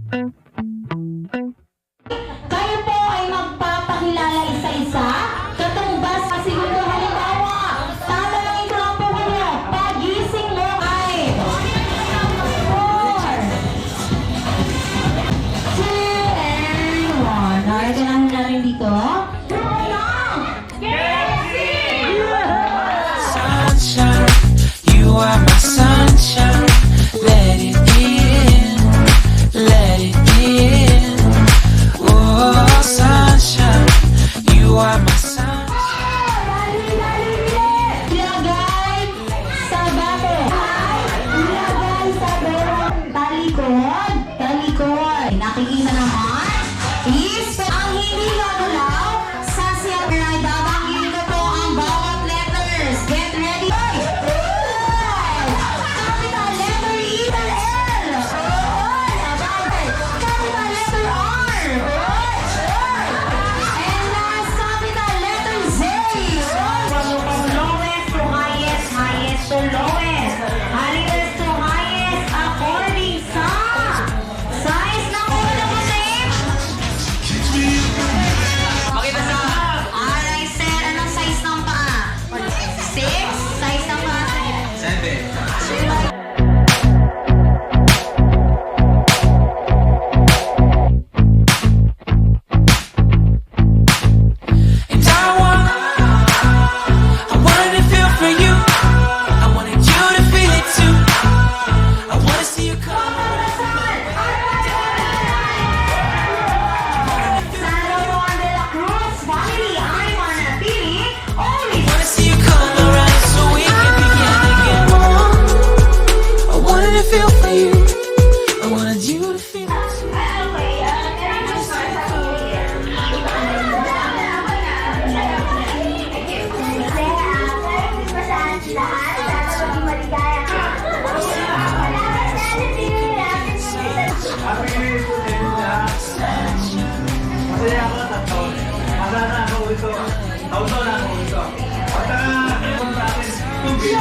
Kayo po ay magpapakilala isa-isa. Katumbas kasi kung halimbawa, tatanungin ko lang po kayo, pagising mo ay 4, 2, and 1. Narito lang natin dito. Sunshine, you are my sunshine. Let it in, let it in. Oh, sunshine, you are my sunshine. Ilagay sa bato. Ilagay sa bato. Talikod. Talikod. Nakikita naman is ang hindi gagalaw sa silver ay babangin ko po ang bawat letters. Get ready. Capital letter E or L. Capital letter R. And last, capital letter Z. From lowest to highest, highest to lowest, highest to highest, according sa size ng ulo mo, Sam. Alright, sir. Anong size ng paa? 6? Size ng paa, sir? 'Cause And I wanted to feel for you. I wanted you to feel it too. I wanna see you come. Salomon de la Cruz family, I wanna be always. Wanna see you come around so we can begin again. I wanted to feel for you. I wanted you to feel it too. Masaya ako sa taon. Masana ako ito. Taon na ako ito. At saka, tubig.